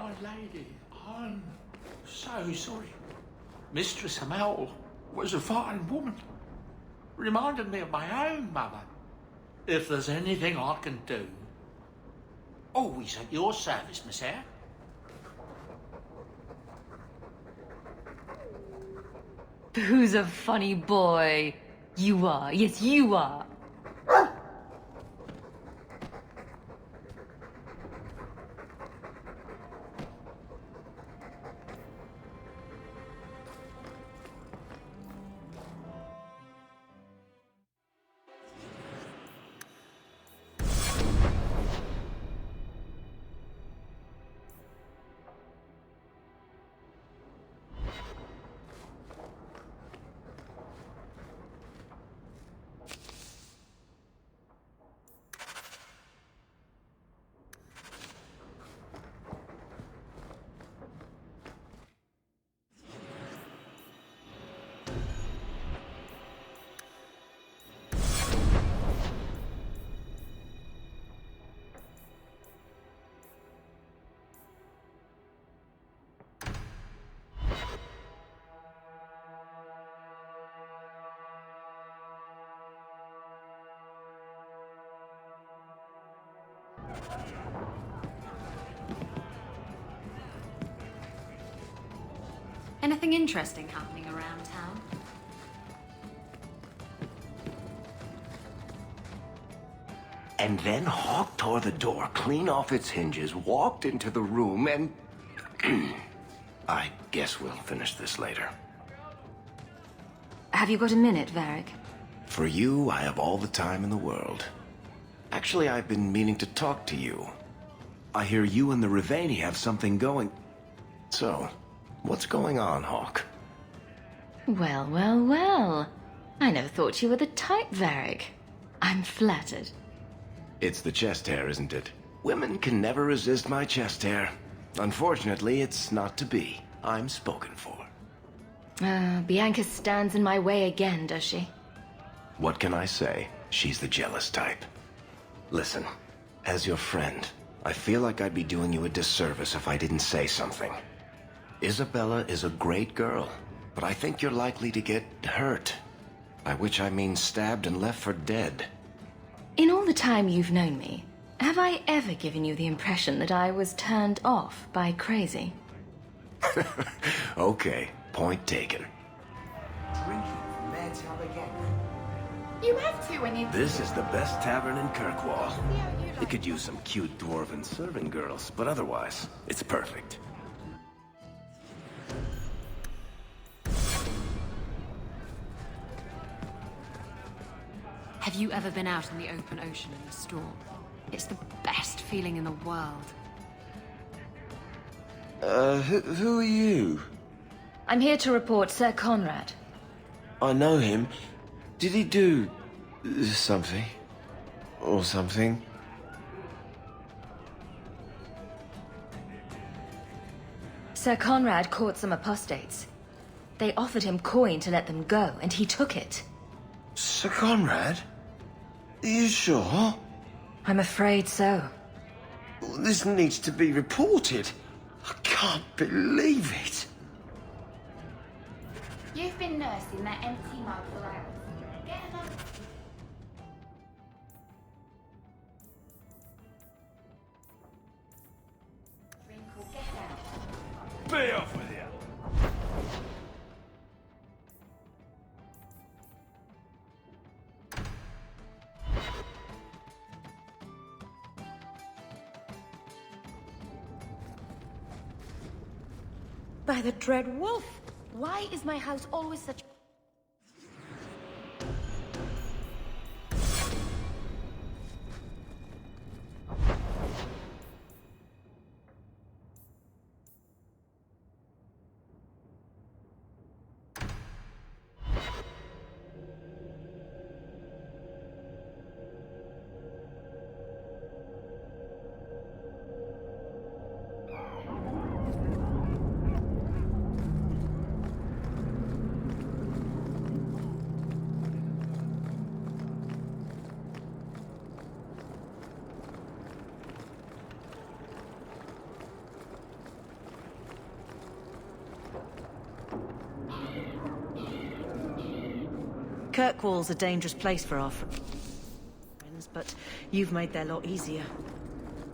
My lady, I'm so sorry. Mistress Hamel was a fine woman. Reminded me of my own mother. If there's anything I can do, always at your service, Miss Eyre. Who's a funny boy? You are. Yes, you are. Anything interesting happening around town? And then Hawk tore the door clean off its hinges, walked into the room, and... I guess we'll finish this later. Have you got a minute, Varric? For you, I have all the time in the world. Actually, I've been meaning to talk to you. I hear you and the Rivaini have something going. So, what's going on, Hawk? Well, well, well. I never thought you were the type, Varric. I'm flattered. It's the chest hair, isn't it? Women can never resist my chest hair. Unfortunately, it's not to be. I'm spoken for. Bianca stands in my way again, does she? What can I say? She's the jealous type. Listen, as your friend, I feel like I'd be doing you a disservice if I didn't say something. Isabella is a great girl, but I think you're likely to get hurt. By which I mean stabbed and left for dead. In all the time you've known me, have I ever given you the impression that I was turned off by crazy? Okay, point taken. Drinking from their tub again. You have to when you... This is the best tavern in Kirkwall. It could use some cute dwarven serving girls, but otherwise, it's perfect. Have you ever been out in the open ocean in a storm? It's the best feeling in the world. Who are you? I'm here to report Sir Conrad. I know him. Did he do... something? Or something? Sir Conrad caught some apostates. They offered him coin to let them go, and he took it. Sir Conrad? Are you sure? I'm afraid so. This needs to be reported. I can't believe it. You've been nursing that empty mug for hours. Get another... Drink or get out. Be off with you! By the dread wolf! Why is my house always such... Kirkwall's a dangerous place for our friends, but you've made their lot easier.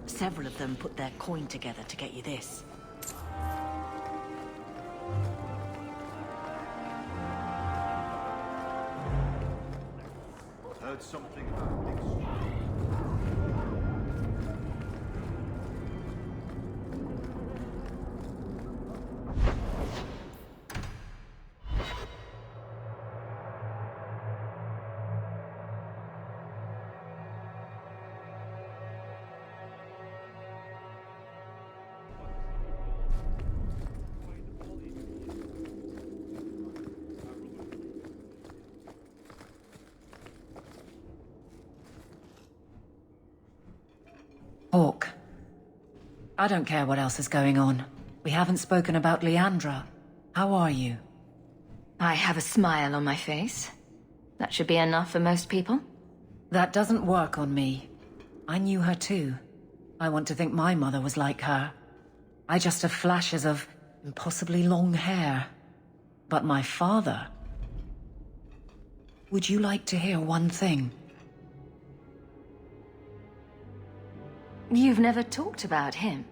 Several of them put their coin together to get you this. Heard something about Nick's... Hawk. I don't care what else is going on. We haven't spoken about Leandra. How are you? I have a smile on my face. That should be enough for most people. That doesn't work on me. I knew her too. I want to think my mother was like her. I just have flashes of impossibly long hair. But my father... Would you like to hear one thing? You've never talked about him.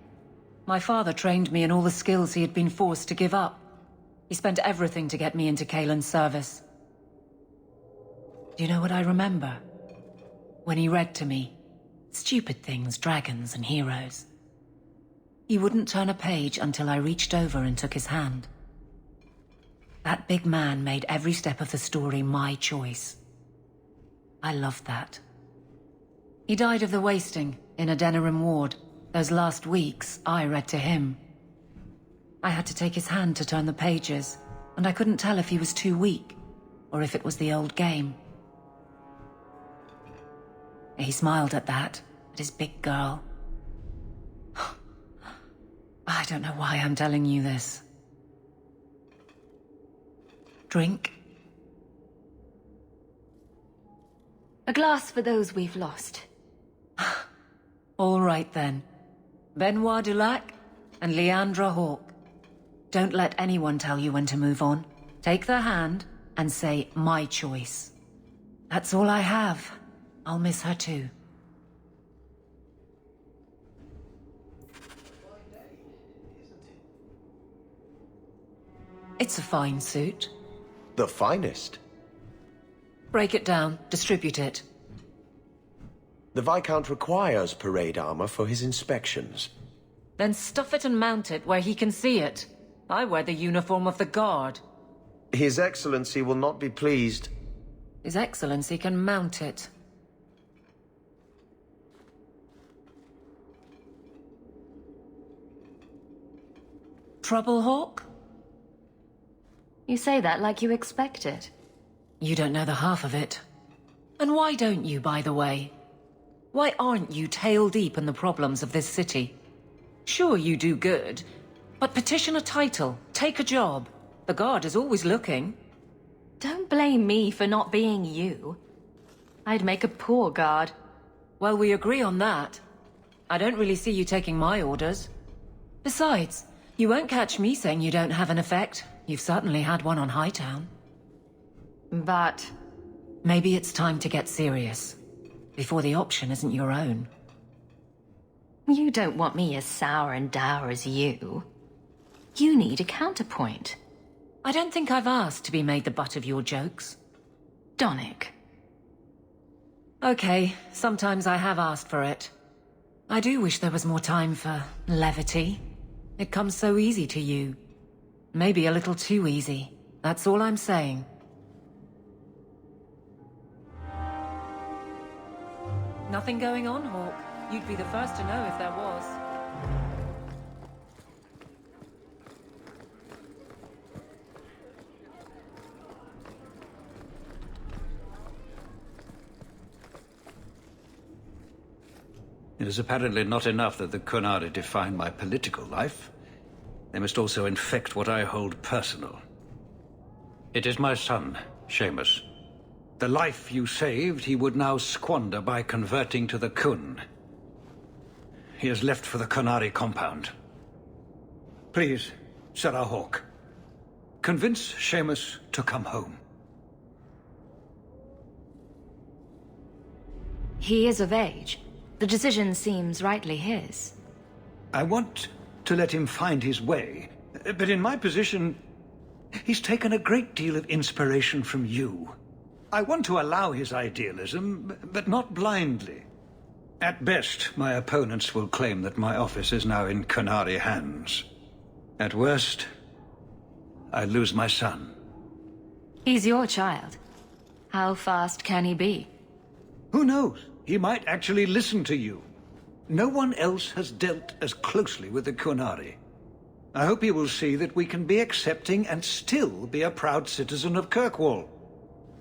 My father trained me in all the skills he had been forced to give up. He spent everything to get me into Kaelin's service. Do you know what I remember? When he read to me, stupid things, dragons and heroes. He wouldn't turn a page until I reached over and took his hand. That big man made every step of the story my choice. I loved that. He died of the wasting in a Denerim ward. Those last weeks, I read to him. I had to take his hand to turn the pages, and I couldn't tell if he was too weak, or if it was the old game. He smiled at that, at his big girl. I don't know why I'm telling you this. Drink? A glass for those we've lost. All right then. Benoit Dulac and Leandra Hawk. Don't let anyone tell you when to move on. Take their hand and say, my choice. That's all I have. I'll miss her too. It's a fine suit. The finest. Break it down, distribute it. The Viscount requires parade armor for his inspections. Then stuff it and mount it where he can see it. I wear the uniform of the Guard. His Excellency will not be pleased. His Excellency can mount it. Trouble, Hawk? You say that like you expect it. You don't know the half of it. And why don't you, by the way? Why aren't you tail deep in the problems of this city? Sure, you do good, but petition a title, take a job. The Guard is always looking. Don't blame me for not being you. I'd make a poor guard. Well, we agree on that. I don't really see you taking my orders. Besides, you won't catch me saying you don't have an effect. You've certainly had one on Hightown. But... maybe it's time to get serious. Before the option isn't your own. You don't want me as sour and dour as you. You need a counterpoint. I don't think I've asked to be made the butt of your jokes. Donick. Okay, sometimes I have asked for it. I do wish there was more time for levity. It comes so easy to you. Maybe a little too easy. That's all I'm saying. Nothing going on, Hawk. You'd be the first to know if there was. It is apparently not enough that the Qunari define my political life. They must also infect what I hold personal. It is my son, Seamus. The life you saved, he would now squander by converting to the Qun. He has left for the Qunari compound. Please, Sarah Hawk, convince Seamus to come home. He is of age. The decision seems rightly his. I want to let him find his way, but in my position, he's taken a great deal of inspiration from you. I want to allow his idealism, but not blindly. At best, my opponents will claim that my office is now in Qunari hands. At worst, I lose my son. He's your child. How fast can he be? Who knows? He might actually listen to you. No one else has dealt as closely with the Qunari. I hope he will see that we can be accepting and still be a proud citizen of Kirkwall.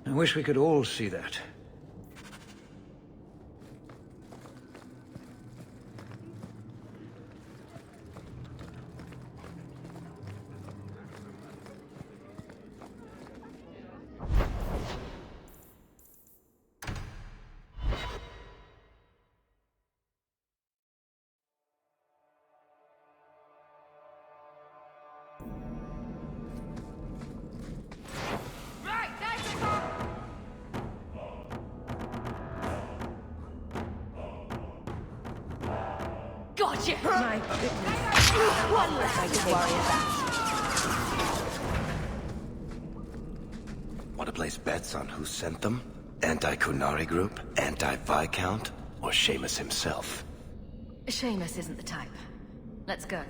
I wish we could all see that. Gotcha! My goodness. One less I could worry about. Want to place bets on who sent them? Anti-Qunari group, anti-Viscount, or Seamus himself? Seamus isn't the type. Let's go.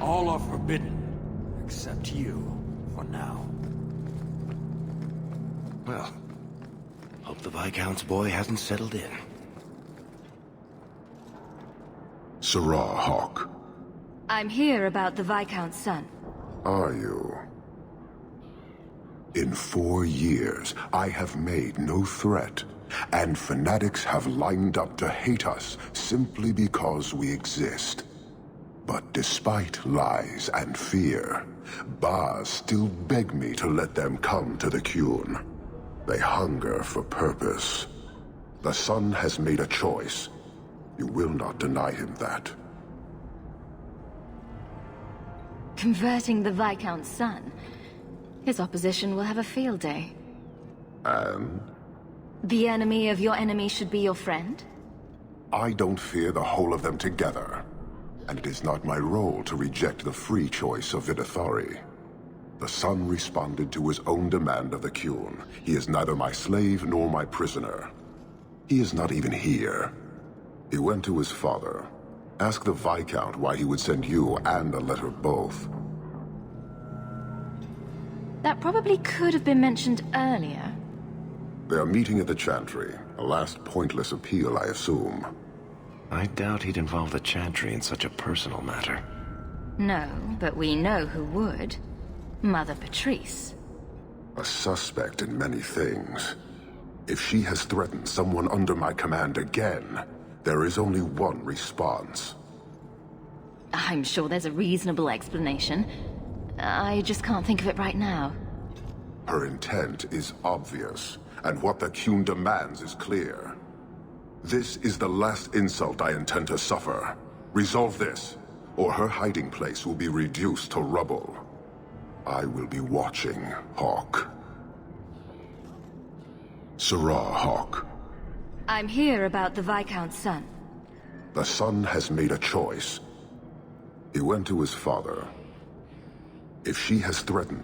All are forbidden, except you, for now. Well, hope the Viscount's boy hasn't settled in. Sarah Hawk, I'm here about the Viscount's son. are you? In 4 years, I have made no threat, and fanatics have lined up to hate us simply because we exist. But despite lies and fear, Baz still beg me to let them come to the Qun. They hunger for purpose. The son has made a choice. You will not deny him that. Converting the Viscount's son. His opposition will have a field day. And? The enemy of your enemy should be your friend? I don't fear the whole of them together. And it is not my role to reject the free choice of Vidithari. The son responded to his own demand of the Qun. He is neither my slave nor my prisoner. He is not even here. He went to his father. Ask the Viscount why he would send you and a letter both. That probably could have been mentioned earlier. They are meeting at the Chantry. A last pointless appeal, I assume. I doubt he'd involve the Chantry in such a personal matter. No, but we know who would. Mother Patrice. A suspect in many things. If she has threatened someone under my command again, there is only one response. I'm sure there's a reasonable explanation. I just can't think of it right now. Her intent is obvious, and what the Qun demands is clear. This is the last insult I intend to suffer. Resolve this, or her hiding place will be reduced to rubble. I will be watching, Hawk. Sarah Hawk. I'm here about the Viscount's son. The son has made a choice. He went to his father. If she has threatened...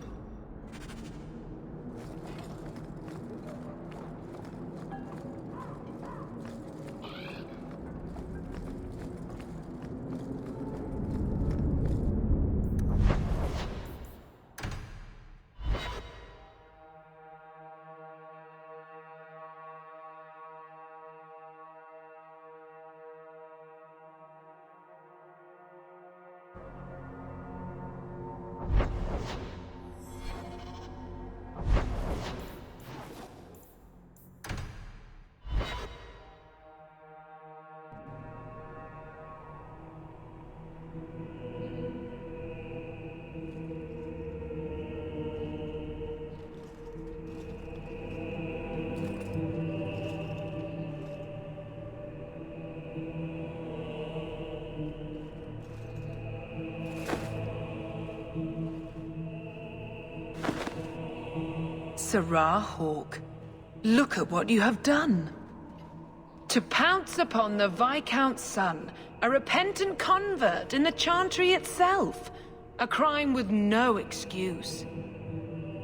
Sarah Hawke, look at what you have done. To pounce upon the Viscount's son, a repentant convert in the Chantry itself. A crime with no excuse.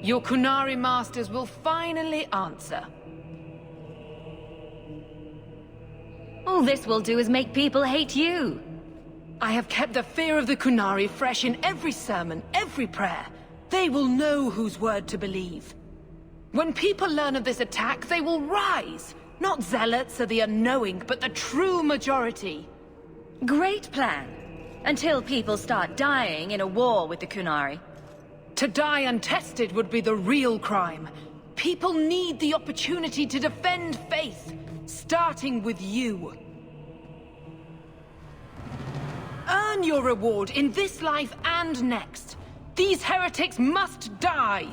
Your Kunari masters will finally answer. All this will do is make people hate you. I have kept the fear of the Kunari fresh in every sermon, every prayer. They will know whose word to believe. When people learn of this attack, they will rise. Not zealots or the unknowing, but the true majority. Great plan. Until people start dying in a war with the Kunari. To die untested would be the real crime. People need the opportunity to defend faith, starting with you. Earn your reward in this life and next. These heretics must die!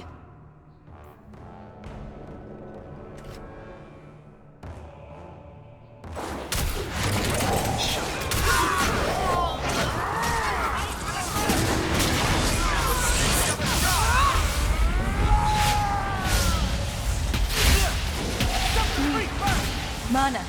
Mana.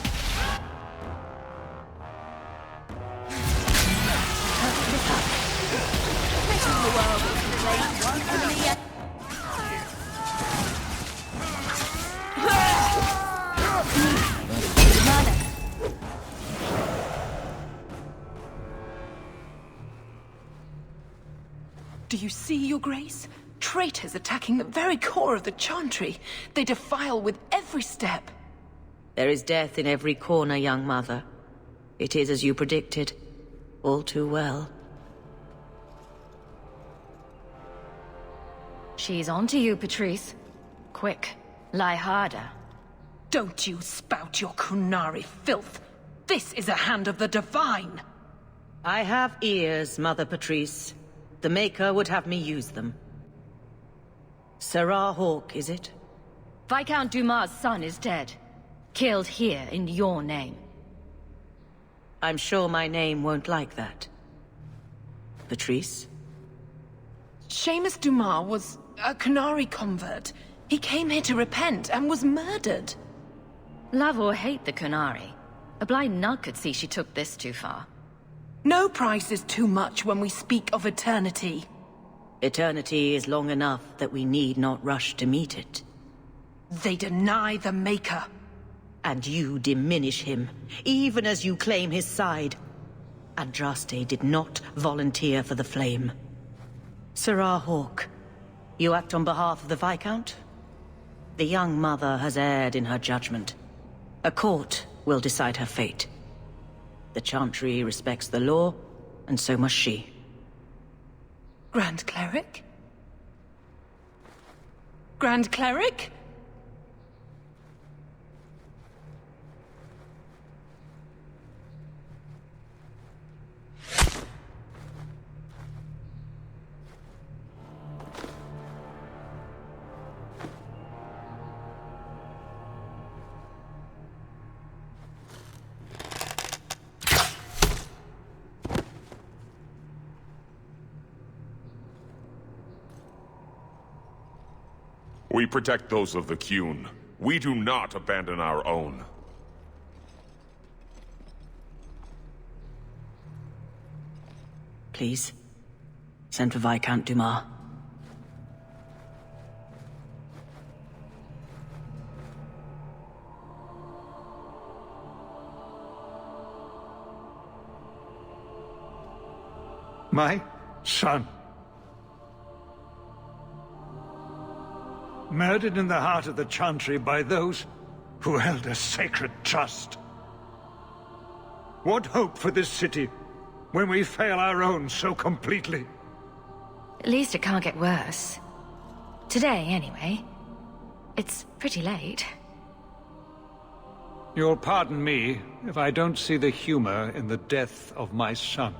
Do you see, Your Grace? Traitors attacking the very core of the Chantry. They defile with every step. There is death in every corner, young mother. It is as you predicted. All too well. She's on to you, Patrice. Quick, lie harder. Don't you spout your Kunari filth. This is a hand of the Divine. I have ears, Mother Patrice. The Maker would have me use them. Sarah Hawke, is it? Viscount Dumas' son is dead. Killed here in your name. I'm sure my name won't like that. Patrice? Seamus Dumas was a Kunari convert. He came here to repent and was murdered. Love or hate the Kunari, a blind nut could see she took this too far. No price is too much when we speak of eternity. Eternity is long enough that we need not rush to meet it. They deny the Maker. And you diminish him, even as you claim his side. Andraste did not volunteer for the flame. Sarah Hawke, you act on behalf of the Viscount? The young mother has erred in her judgment. A court will decide her fate. The Chantry respects the law, and so must she. Grand Cleric? Grand Cleric? We protect those of the Qun. We do not abandon our own. Please, send for Viscount Dumas. My son. Murdered in the heart of the Chantry by those who held a sacred trust. What hope for this city when we fail our own so completely? At least it can't get worse. Today, anyway. It's pretty late. You'll pardon me if I don't see the humor in the death of my son.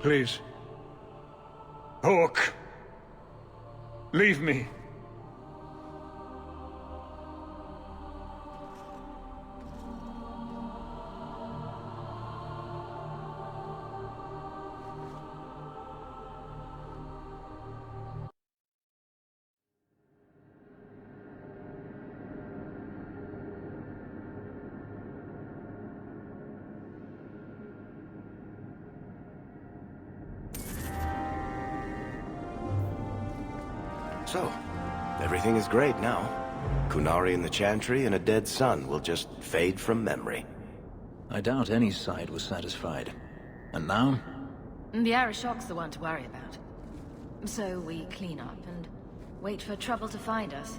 Please. Hawke. Leave me. So, everything is great now. Kunari and the Chantry and a dead son will just fade from memory. I doubt any side was satisfied. And now? The Arishok's the one to worry about. So we clean up and wait for trouble to find us.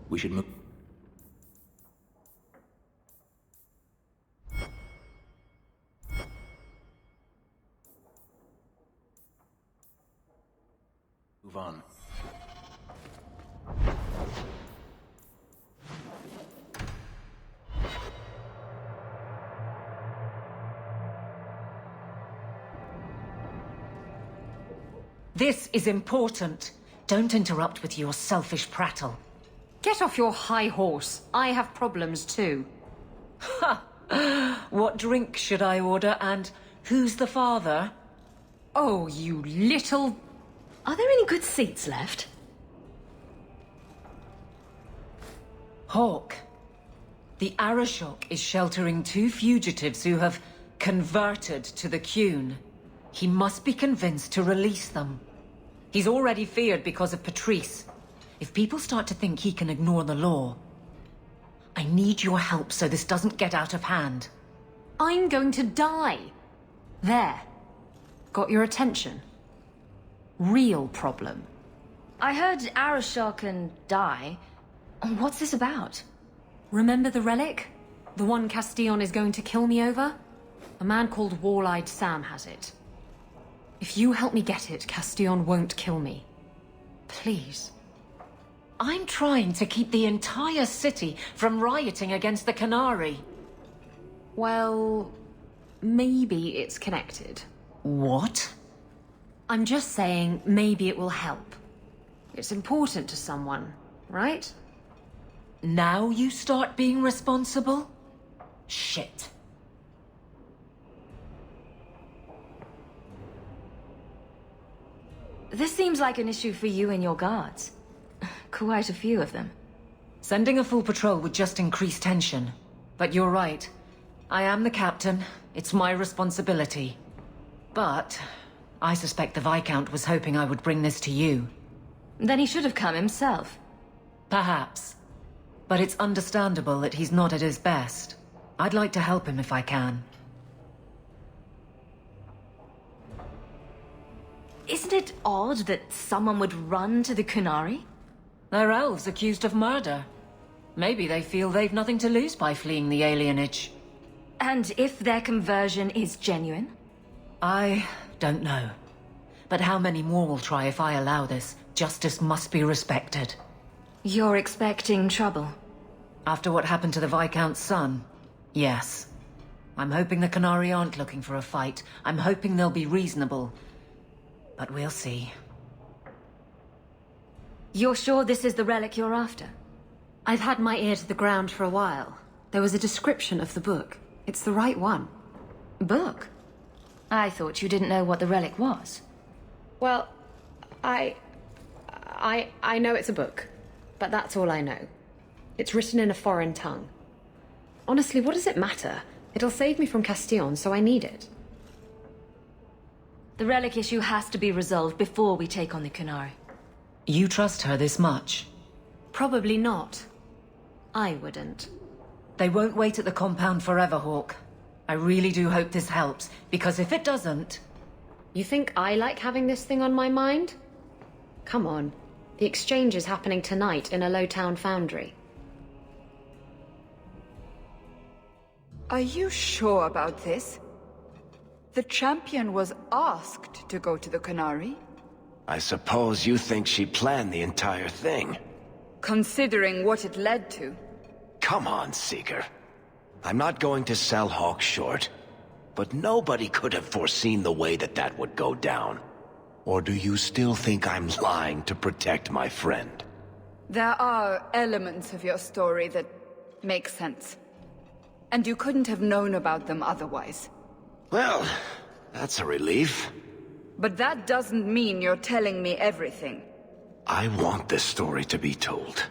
We should move on. This is important. Don't interrupt with your selfish prattle. Get off your high horse. I have problems too. Ha! What drink should I order, and who's the father? Oh, you little... Are there any good seats left? Hawk. The Arishok is sheltering 2 fugitives who have converted to the Qun. He must be convinced to release them. He's already feared because of Patrice. If people start to think he can ignore the law, I need your help so this doesn't get out of hand. I'm going to die. There. Got your attention? Real problem. I heard Arishok and die. What's this about? Remember the relic? The one Castillon is going to kill me over? A man called Wall-Eyed Sam has it. If you help me get it, Castillon won't kill me. Please. I'm trying to keep the entire city from rioting against the Qunari. Well, maybe it's connected. What? I'm just saying maybe it will help. It's important to someone, right? Now you start being responsible? Shit. This seems like an issue for you and your guards. Quite a few of them. Sending a full patrol would just increase tension. But you're right. I am the captain. It's my responsibility. But I suspect the Viscount was hoping I would bring this to you. Then he should have come himself. Perhaps. But it's understandable that he's not at his best. I'd like to help him if I can. Isn't it odd that someone would run to the Qunari? They're elves accused of murder. Maybe they feel they've nothing to lose by fleeing the alienage. And if their conversion is genuine? I don't know. But how many more will try if I allow this? Justice must be respected. You're expecting trouble? After what happened to the Viscount's son, yes. I'm hoping the Qunari aren't looking for a fight. I'm hoping they'll be reasonable. But we'll see. You're sure this is the relic you're after? I've had my ear to the ground for a while. There was a description of the book. It's the right one. Book? I thought you didn't know what the relic was. Well, I know it's a book, but that's all I know. It's written in a foreign tongue. Honestly, what does it matter? It'll save me from Castillon, so I need it. The relic issue has to be resolved before we take on the Qunari. You trust her this much? Probably not. I wouldn't. They won't wait at the compound forever, Hawk. I really do hope this helps, because if it doesn't... You think I like having this thing on my mind? Come on. The exchange is happening tonight in a low-town foundry. Are you sure about this? The champion was asked to go to the Qunari. I suppose you think she planned the entire thing. Considering what it led to. Come on, Seeker. I'm not going to sell Hawk short, but nobody could have foreseen the way that that would go down. Or do you still think I'm lying to protect my friend? There are elements of your story that make sense. And you couldn't have known about them otherwise. Well, that's a relief. But that doesn't mean you're telling me everything. I want this story to be told.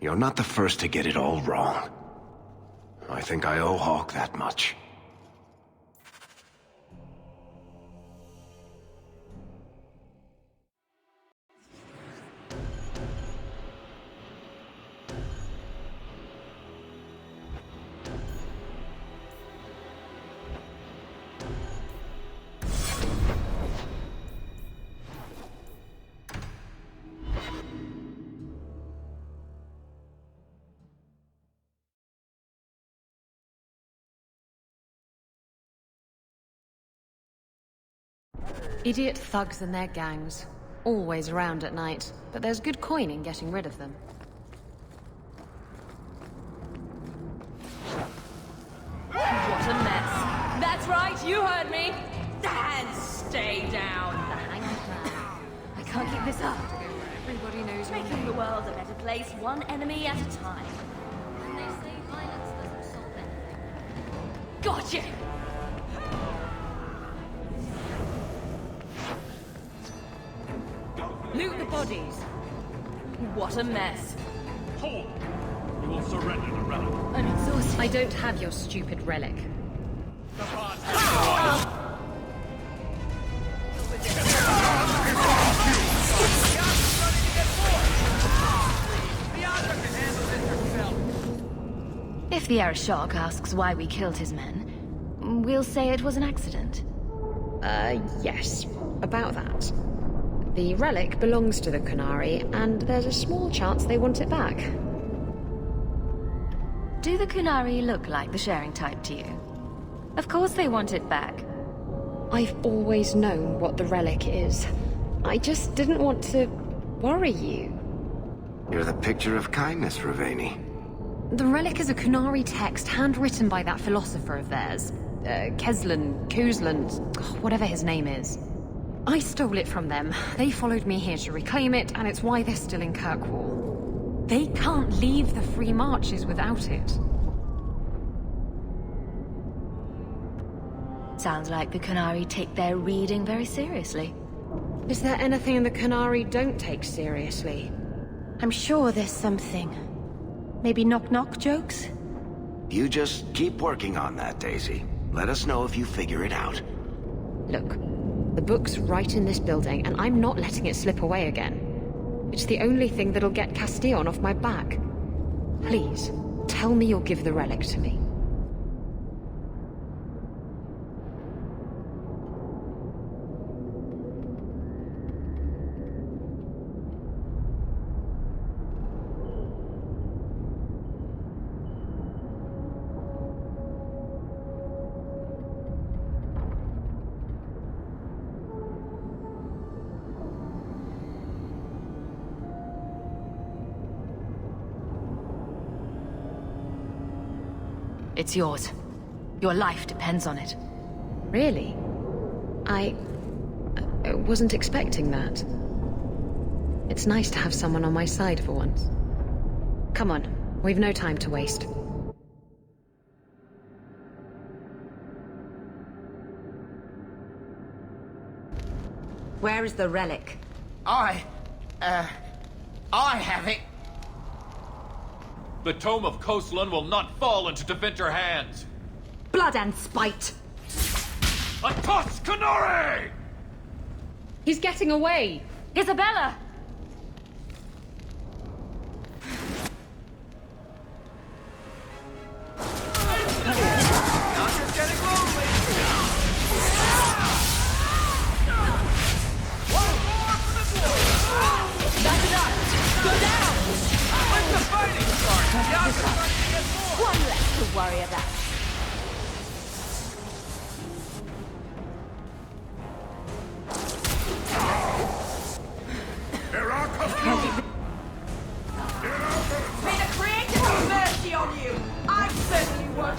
You're not the first to get it all wrong. I think I owe Hawk that much. Idiot thugs and their gangs. Always around at night, but there's good coin in getting rid of them. What a mess. That's right, you heard me. And stay down. The hanged man. I can't keep this up. Everybody knows me. Making the world a better place, one enemy at a time. And they say violence doesn't solve anything. Gotcha! Loot the bodies. What a mess. Hold! You will surrender the relic. I'm exhausted. I don't have your stupid relic. If the Arashok asks why we killed his men, we'll say it was an accident. Yes. About that. The relic belongs to the Qunari, and there's a small chance they want it back. Do the Qunari look like the sharing type to you? Of course they want it back. I've always known what the relic is. I just didn't want to worry you. You're the picture of kindness, Raveni. The relic is a Qunari text handwritten by that philosopher of theirs. Kuzlan, whatever his name is. I stole it from them. They followed me here to reclaim it, and it's why they're still in Kirkwall. They can't leave the Free Marches without it. Sounds like the Qunari take their reading very seriously. Is there anything the Qunari don't take seriously? I'm sure there's something. Maybe knock-knock jokes? You just keep working on that, Daisy. Let us know if you figure it out. Look, the book's right in this building, and I'm not letting it slip away again. It's the only thing that'll get Castillon off my back. Please, tell me you'll give the relic to me. It's yours. Your life depends on it. Really? I wasn't expecting that. It's nice to have someone on my side for once. Come on, we've no time to waste. Where is the relic? I have it. The Tome of Koslan will not fall into Devinter hands. Blood and spite! A toss, Qunari! He's getting away! Isabella! One less to worry about. May the Creator have mercy on you! I certainly would!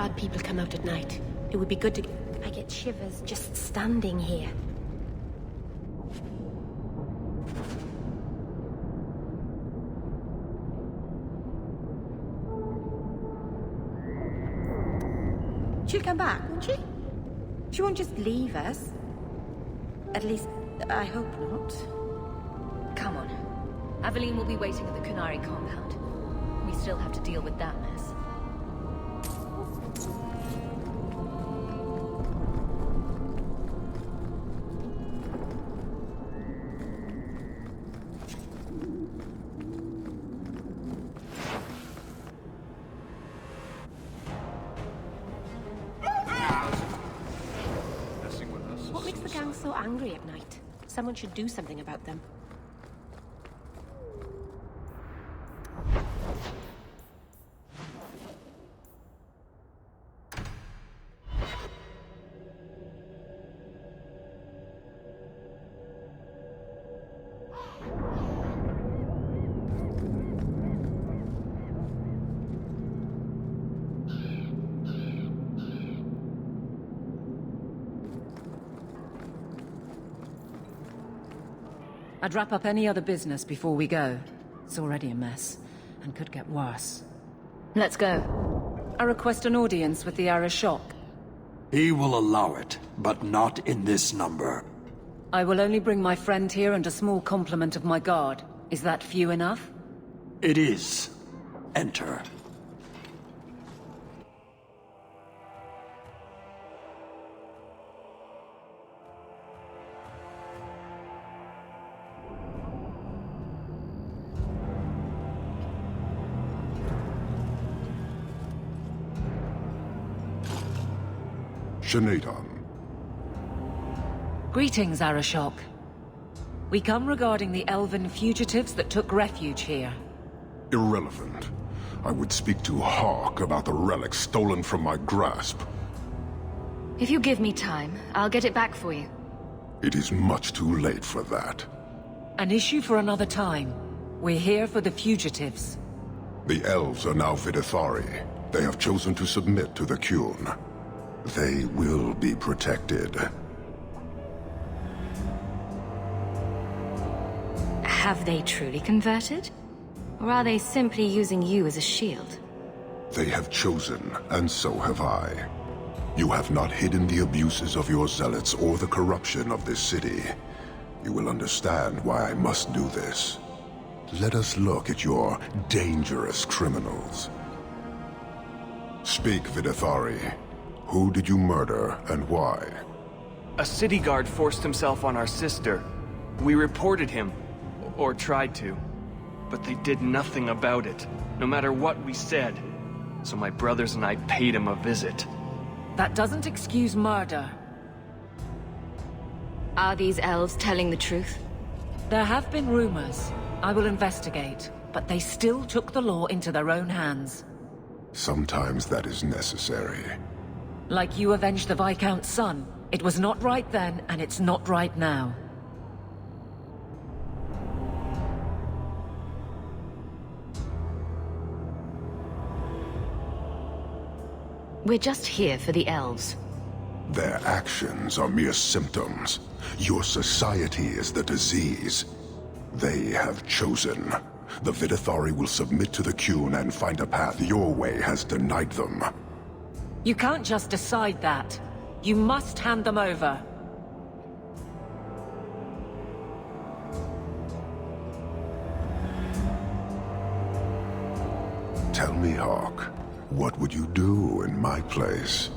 bad people come out at night. It would be good to... I get shivers just standing here. She'll come back, won't she? She won't just leave us. At least, I hope not. Come on. Aveline will be waiting at the Kunari compound. We still have to deal with that mess. What makes the gang so angry at night? Someone should do something about them. I'd wrap up any other business before we go. It's already a mess, and could get worse. Let's go. I request an audience with the Arashok. He will allow it, but not in this number. I will only bring my friend here and a small complement of my guard. Is that few enough? It is. Enter. Shanatan. Greetings, Arashok. We come regarding the elven fugitives that took refuge here. Irrelevant. I would speak to Hawk about the relic stolen from my grasp. If you give me time, I'll get it back for you. It is much too late for that. An issue for another time. We're here for the fugitives. The elves are now Vidithari. They have chosen to submit to the Qun. They will be protected. Have they truly converted? Or are they simply using you as a shield? They have chosen, and so have I. You have not hidden the abuses of your zealots or the corruption of this city. You will understand why I must do this. Let us look at your dangerous criminals. Speak, Vidithari. Who did you murder, and why? A city guard forced himself on our sister. We reported him, or tried to, but they did nothing about it, no matter what we said. So my brothers and I paid him a visit. That doesn't excuse murder. Are these elves telling the truth? There have been rumors. I will investigate, but they still took the law into their own hands. Sometimes that is necessary. Like you avenged the Viscount's son. It was not right then, and it's not right now. We're just here for the elves. Their actions are mere symptoms. Your society is the disease. They have chosen. The Vidithari will submit to the Qun and find a path your way has denied them. You can't just decide that. You must hand them over. Tell me, Hawk, what would you do in my place?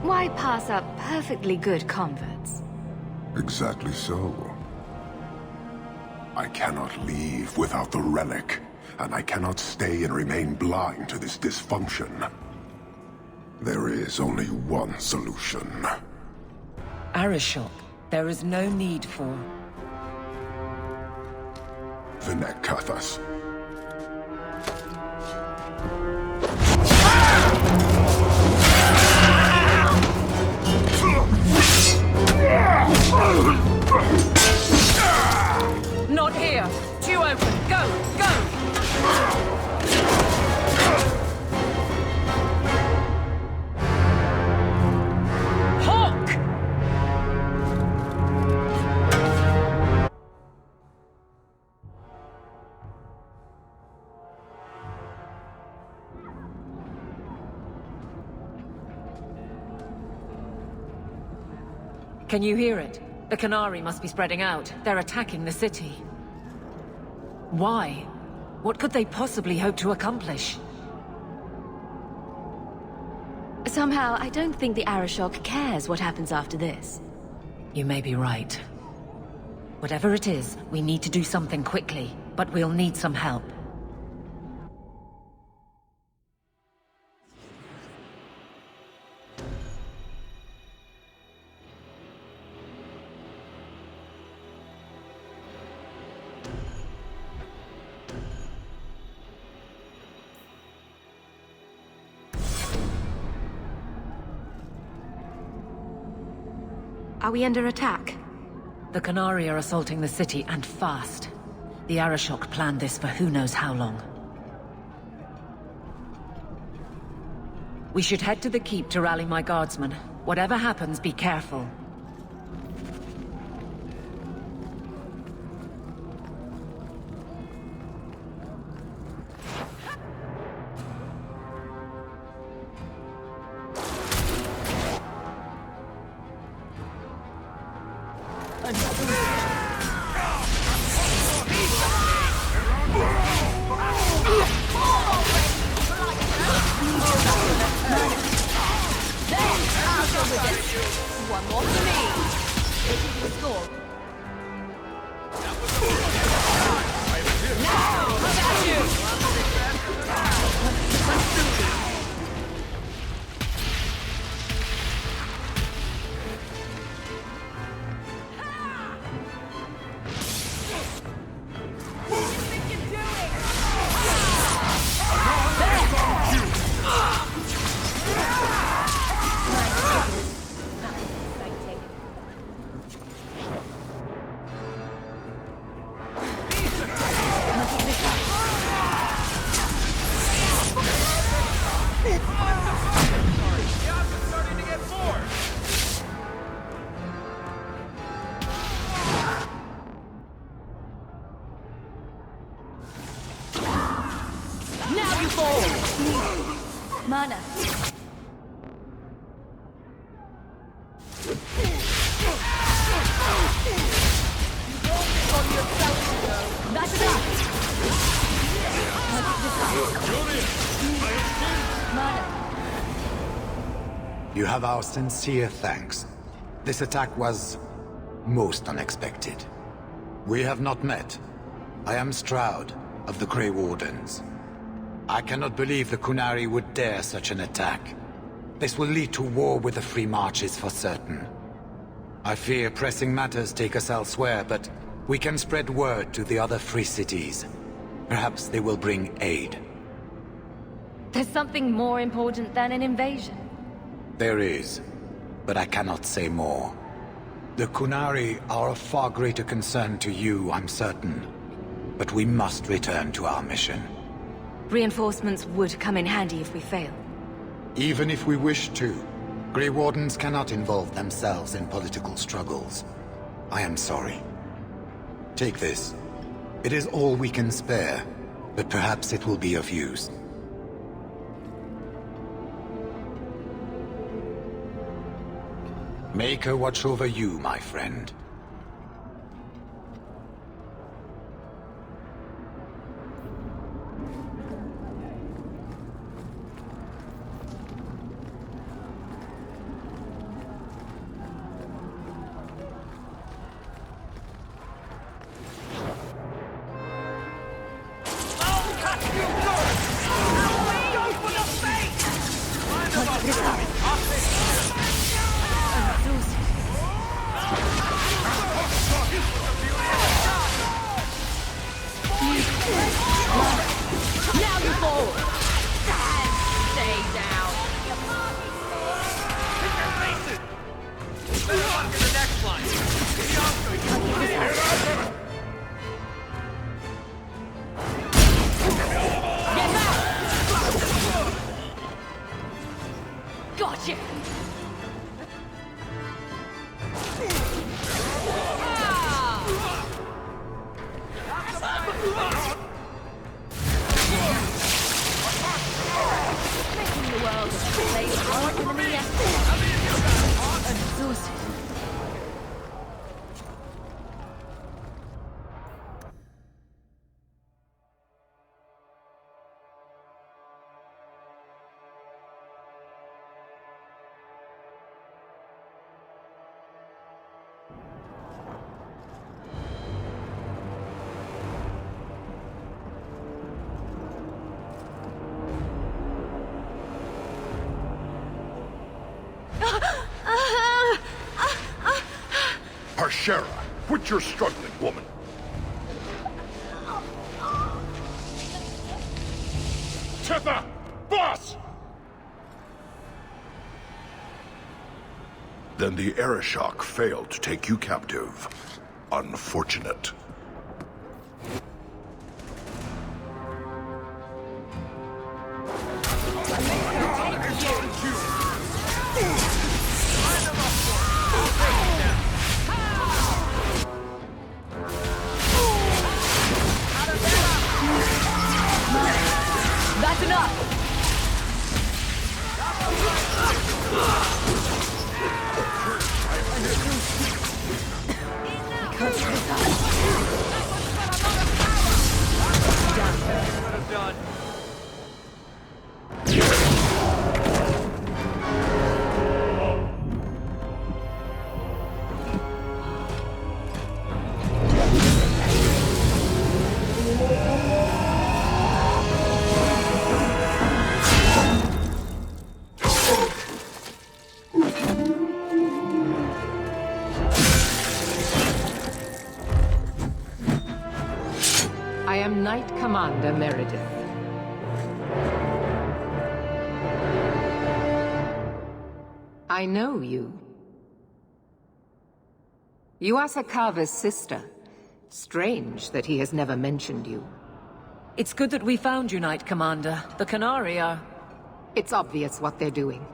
Why pass up perfectly good converts? Exactly so. I cannot leave without the relic, and I cannot stay and remain blind to this dysfunction. There is only one solution. Arashok, there is no need for... Vinek Kathas. Ah! Can you hear it? The Qunari must be spreading out. They're attacking the city. Why? What could they possibly hope to accomplish? Somehow, I don't think the Arashok cares what happens after this. You may be right. Whatever it is, we need to do something quickly, but we'll need some help. Are we under attack? The Qunari are assaulting the city, and fast. The Arashok planned this for who knows how long. We should head to the keep to rally my guardsmen. Whatever happens, be careful. One more for me. Taking the score. Now, how about you? Mana. That's enough. You have our sincere thanks. This attack was most unexpected. We have not met. I am Stroud of the Grey Wardens. I cannot believe the Qunari would dare such an attack. This will lead to war with the Free Marches for certain. I fear pressing matters take us elsewhere, but we can spread word to the other free cities. Perhaps they will bring aid. There's something more important than an invasion. There is, but I cannot say more. The Qunari are of far greater concern to you, I'm certain. But we must return to our mission. Reinforcements would come in handy if we fail. Even if we wish to, Grey Wardens cannot involve themselves in political struggles. I am sorry. Take this. It is all we can spare, but perhaps it will be of use. Make her watch over you, my friend. Shara, quit your struggling, woman. Titha! Boss! Then the Arishok failed to take you captive. Unfortunate. That's enough! Done. I am Knight Commander Meredith. I know you. You are Sakava's sister. Strange that he has never mentioned you. It's good that we found you, Knight Commander. The Qunari are... It's obvious what they're doing.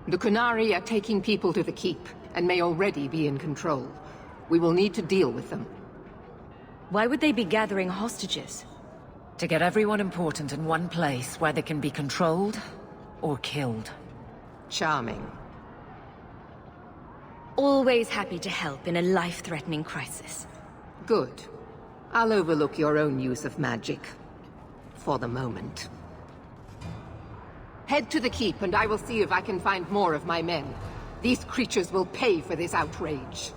The Qunari are taking people to the Keep, and may already be in control. We will need to deal with them. Why would they be gathering hostages? To get everyone important in one place where they can be controlled or killed. Charming. Always happy to help in a life-threatening crisis. Good. I'll overlook your own use of magic. For the moment. Head to the Keep and I will see if I can find more of my men. These creatures will pay for this outrage.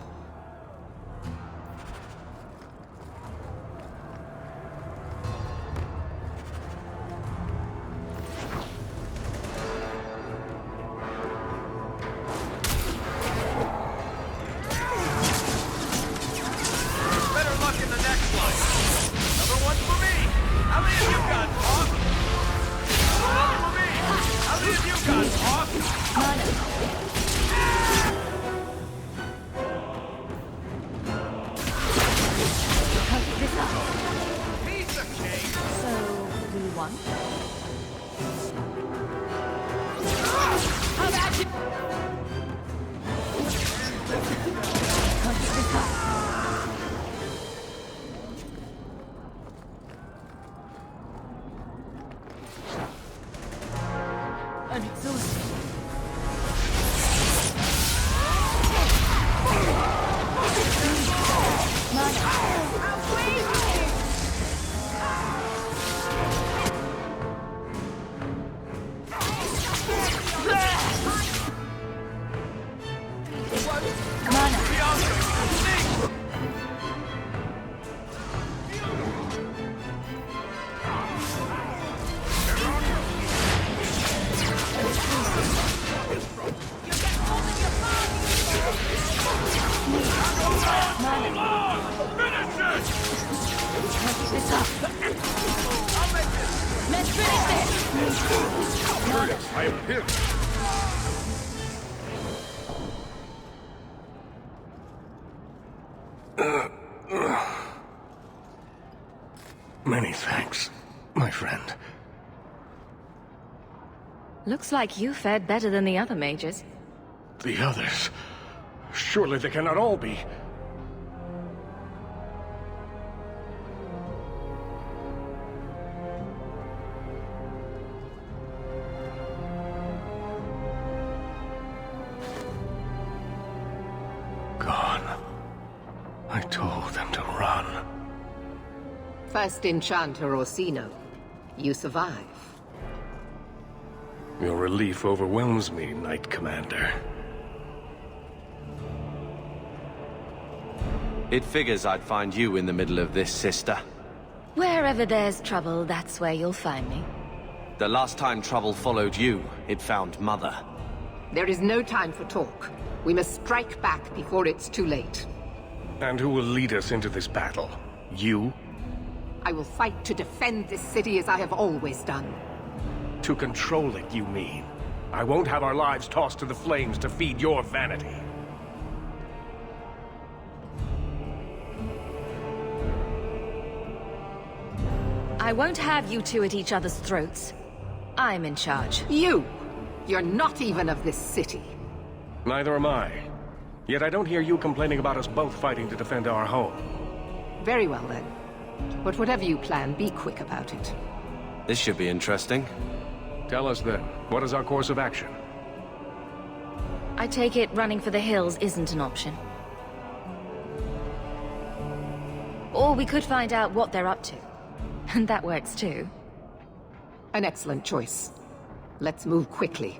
Many thanks, my friend. Looks like you fared better than the other mages. The others? Surely they cannot all be. Gone. I told them to run. First Enchanter Orsino. You survive. Your relief overwhelms me, Knight Commander. It figures I'd find you in the middle of this, sister. Wherever there's trouble, that's where you'll find me. The last time trouble followed you, it found Mother. There is no time for talk. We must strike back before it's too late. And who will lead us into this battle? You? I will fight to defend this city as I have always done. To control it, you mean? I won't have our lives tossed to the flames to feed your vanity. I won't have you two at each other's throats. I'm in charge. You! You're not even of this city. Neither am I. Yet I don't hear you complaining about us both fighting to defend our home. Very well then. But whatever you plan, be quick about it. This should be interesting. Tell us then, what is our course of action? I take it running for the hills isn't an option. Or we could find out what they're up to. And that works too. An excellent choice. Let's move quickly.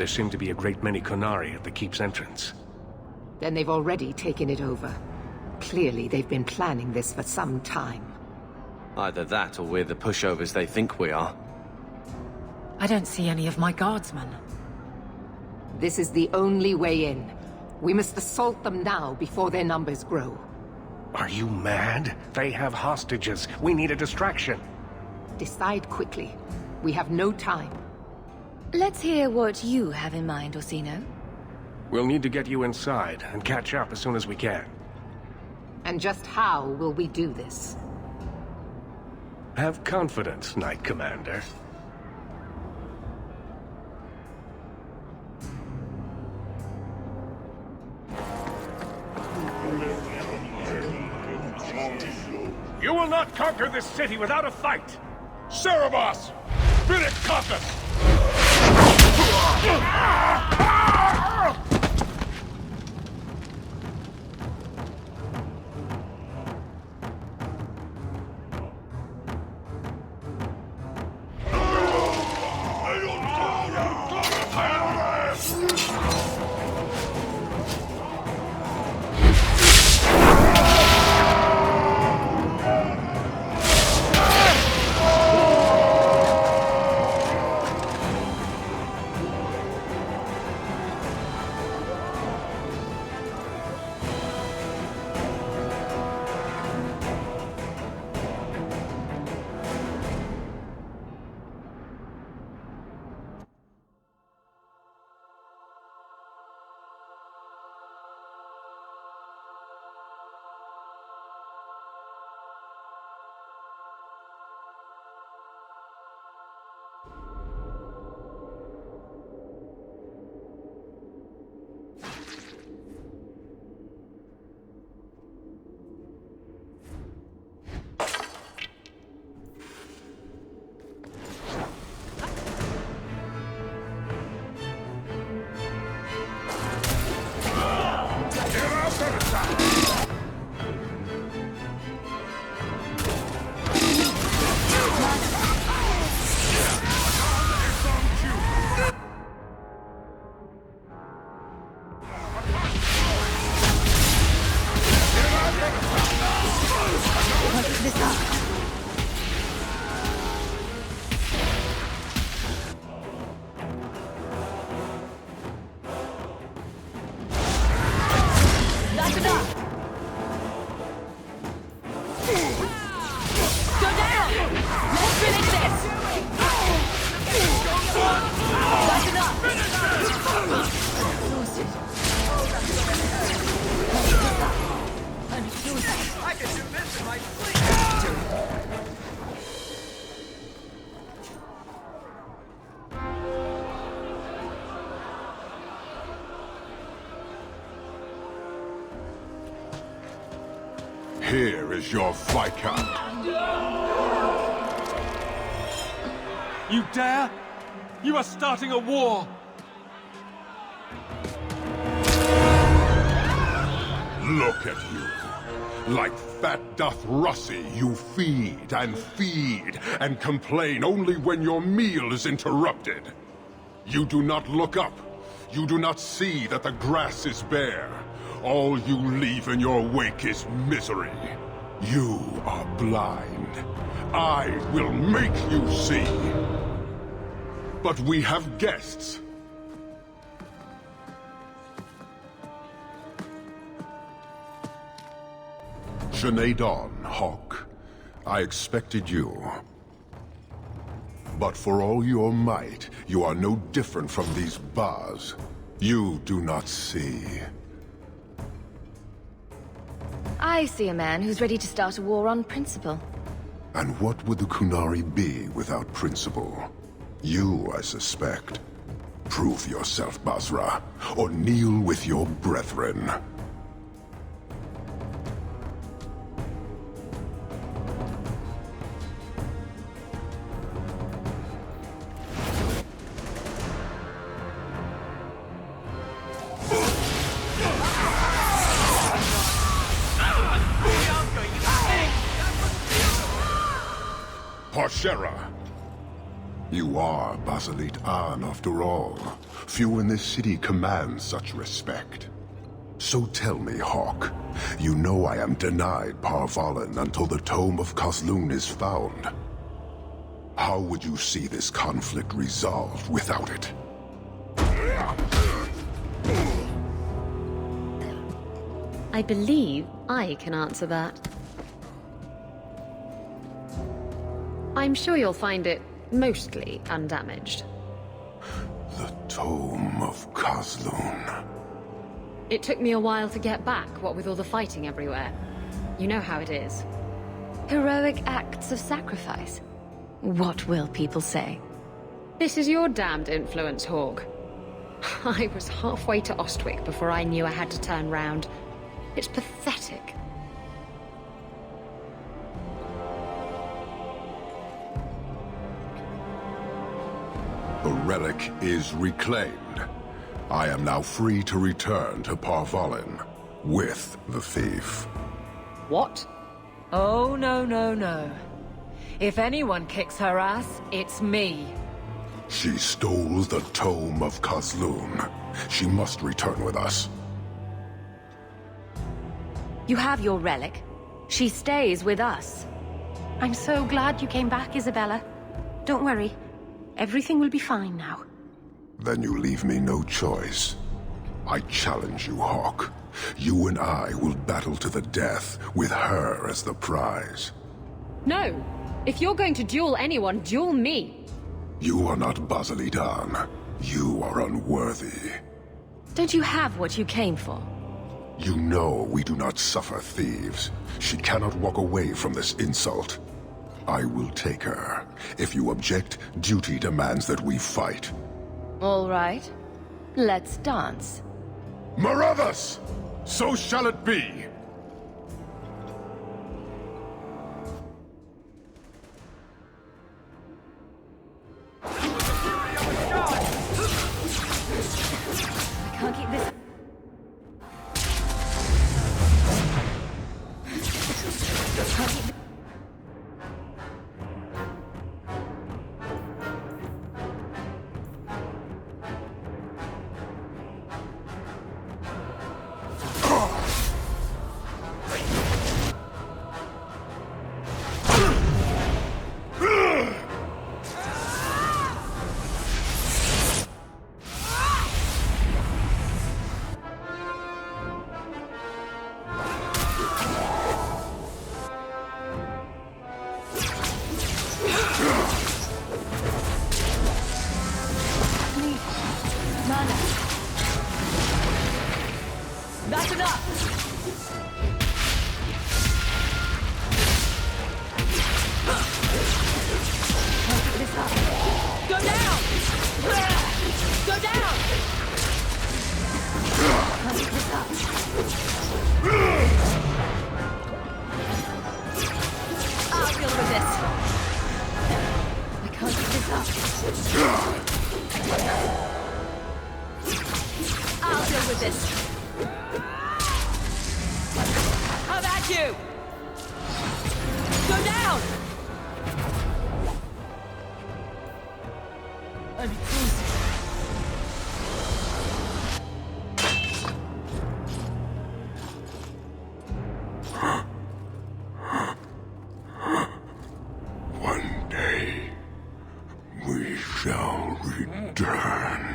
There seem to be a great many Qunari at the keep's entrance. Then they've already taken it over. Clearly, they've been planning this for some time. Either that, or we're the pushovers they think we are. I don't see any of my guardsmen. This is the only way in. We must assault them now before their numbers grow. Are you mad? They have hostages. We need a distraction. Decide quickly. We have no time. Let's hear what you have in mind, Orsino. We'll need to get you inside and catch up as soon as we can. And just how will we do this? Have confidence, Knight Commander. You will not conquer this city without a fight! Cerebos! Bid it compass! Here is your Viscount. You dare? You are starting a war! Look at you. Like fat doth Russie, you feed and complain only when your meal is interrupted. You do not look up. You do not see that the grass is bare. All you leave in your wake is misery. You are blind. I will make you see. But we have guests. Sinead Dawn, Hawk. I expected you. But for all your might, you are no different from these bars. You do not see. I see a man who's ready to start a war on principle. And what would the Kunari be without principle? You, I suspect. Prove yourself, Basra, or kneel with your brethren. Parshera! You are Basilit An, after all. Few in this city command such respect. So tell me, Hawk, you know I am denied Parvalen until the Tome of Kozlun is found. How would you see this conflict resolved without it? I believe I can answer that. I'm sure you'll find it mostly undamaged. The Tome of Kozlun. It took me a while to get back, what with all the fighting everywhere. You know how it is. Heroic acts of sacrifice. What will people say? This is your damned influence, Hawk. I was halfway to Ostwick before I knew I had to turn round. It's pathetic. The relic is reclaimed. I am now free to return to Parvalen with the thief. What? Oh, no, no, no. If anyone kicks her ass, it's me. She stole the Tome of Kozlun. She must return with us. You have your relic. She stays with us. I'm so glad you came back, Isabella. Don't worry. Everything will be fine now. Then you leave me no choice. I challenge you, Hawk. You and I will battle to the death, with her as the prize. No! If you're going to duel anyone, duel me! You are not Basilit An. You are unworthy. Don't you have what you came for? You know we do not suffer thieves. She cannot walk away from this insult. I will take her. If you object, duty demands that we fight. All right. Let's dance. Marathas! So shall it be! I can't keep this... That's enough! Go down! Go down! I'll deal with this. I can't keep this up. I'll deal with this. How about you? Go down! I'm close. One day, we shall return.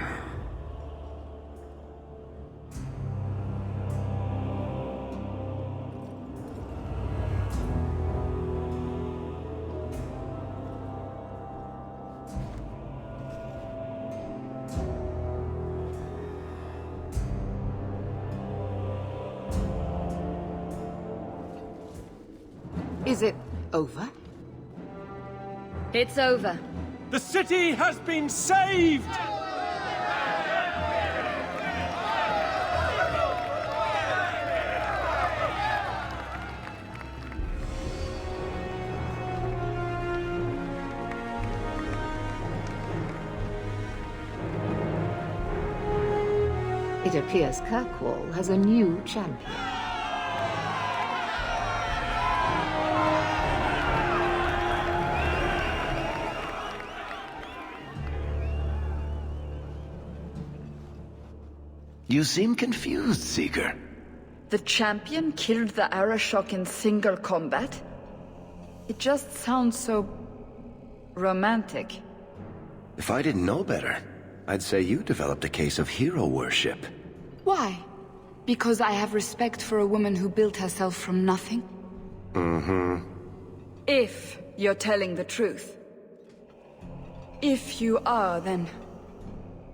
Is it over? It's over. The city has been saved! It appears Kirkwall has a new champion. You seem confused, Seeker. The champion killed the Arashok in single combat? It just sounds so... romantic. If I didn't know better, I'd say you developed a case of hero worship. Why? Because I have respect for a woman who built herself from nothing? Mm-hmm. If you're telling the truth. If you are, then...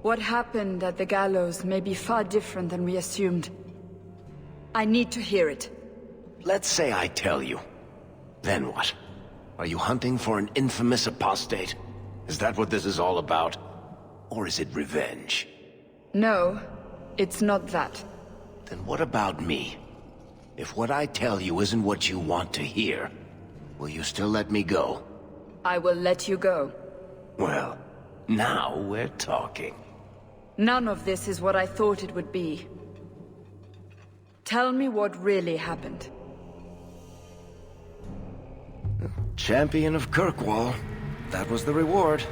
what happened at the gallows may be far different than we assumed. I need to hear it. Let's say I tell you. Then what? Are you hunting for an infamous apostate? Is that what this is all about? Or is it revenge? No, it's not that. Then what about me? If what I tell you isn't what you want to hear, will you still let me go? I will let you go. Well, now we're talking. None of this is what I thought it would be. Tell me what really happened. Champion of Kirkwall. That was the reward.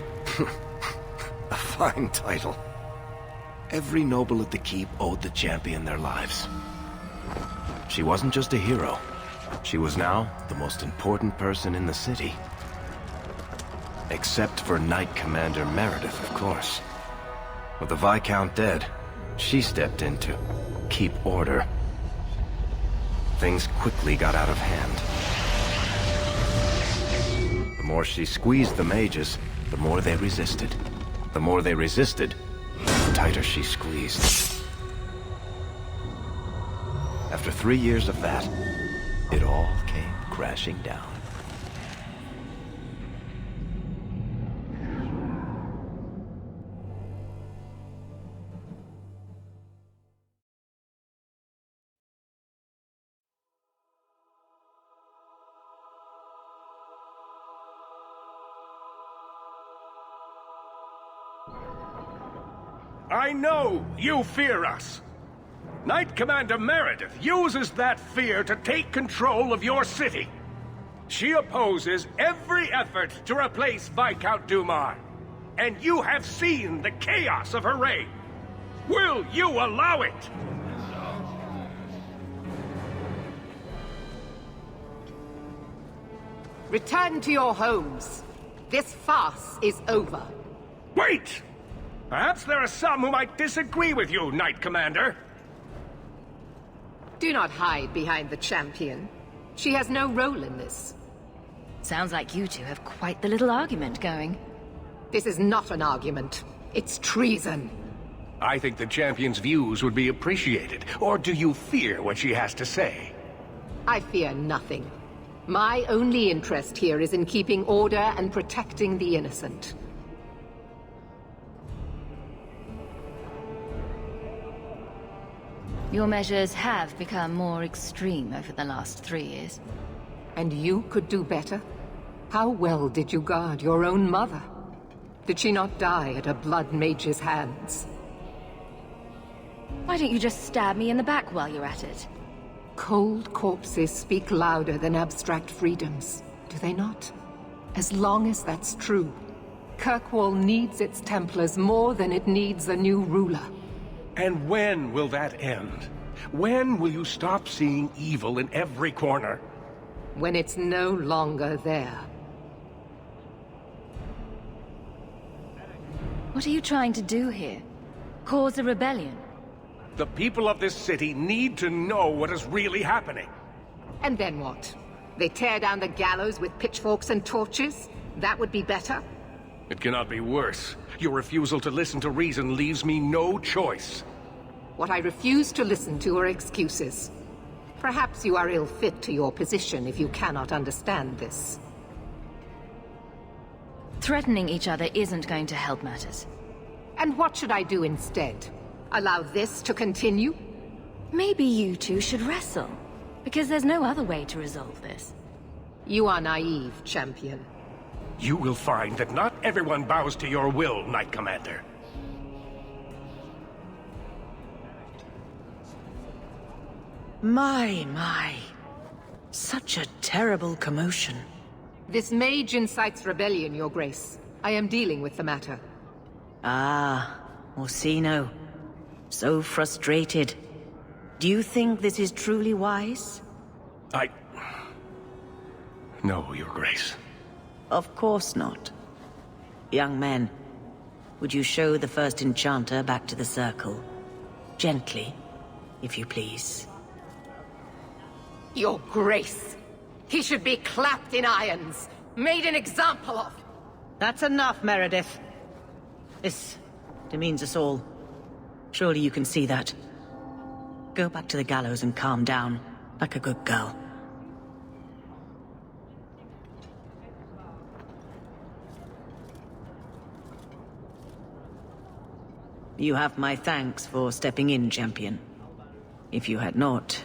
A fine title. Every noble at the keep owed the champion their lives. She wasn't just a hero. She was now the most important person in the city. Except for Knight Commander Meredith, of course. With the Viscount dead, she stepped in to keep order. Things quickly got out of hand. The more she squeezed the mages, the more they resisted. The more they resisted, the tighter she squeezed. After 3 years of that, it all came crashing down. I know you fear us. Knight Commander Meredith uses that fear to take control of your city. She opposes every effort to replace Viscount Dumar. And you have seen the chaos of her reign. Will you allow it? Return to your homes. This farce is over. Wait! Perhaps there are some who might disagree with you, Knight Commander. Do not hide behind the champion. She has no role in this. Sounds like you two have quite the little argument going. This is not an argument. It's treason. I think the champion's views would be appreciated. Or do you fear what she has to say? I fear nothing. My only interest here is in keeping order and protecting the innocent. Your measures have become more extreme over the last 3 years. And you could do better? How well did you guard your own mother? Did she not die at a blood mage's hands? Why don't you just stab me in the back while you're at it? Cold corpses speak louder than abstract freedoms, do they not? As long as that's true, Kirkwall needs its Templars more than it needs a new ruler. And when will that end? When will you stop seeing evil in every corner? When it's no longer there. What are you trying to do here? Cause a rebellion? The people of this city need to know what is really happening. And then what? They tear down the gallows with pitchforks and torches? That would be better? It cannot be worse. Your refusal to listen to reason leaves me no choice. What I refuse to listen to are excuses. Perhaps you are ill-fit to your position if you cannot understand this. Threatening each other isn't going to help matters. And what should I do instead? Allow this to continue? Maybe you two should wrestle. Because there's no other way to resolve this. You are naive, champion. You will find that not everyone bows to your will, Knight Commander. My. Such a terrible commotion. This mage incites rebellion, Your Grace. I am dealing with the matter. Ah, Orsino. So frustrated. Do you think this is truly wise? No, Your Grace. Of course not. Young men, would you show the first enchanter back to the circle? Gently, if you please. Your Grace! He should be clapped in irons, made an example of! That's enough, Meredith. This demeans us all. Surely you can see that. Go back to the gallows and calm down, like a good girl. You have my thanks for stepping in, champion. If you had not...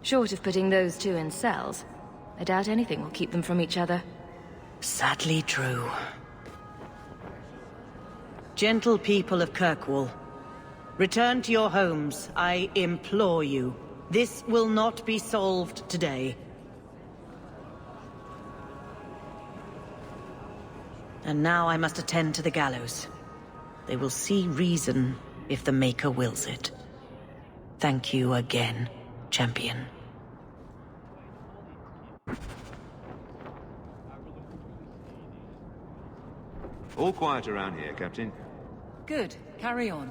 Short of putting those two in cells, I doubt anything will keep them from each other. Sadly true. Gentle people of Kirkwall, return to your homes, I implore you. This will not be solved today. And now I must attend to the gallows. They will see reason if the Maker wills it. Thank you again, champion. All quiet around here, Captain. Good. Carry on.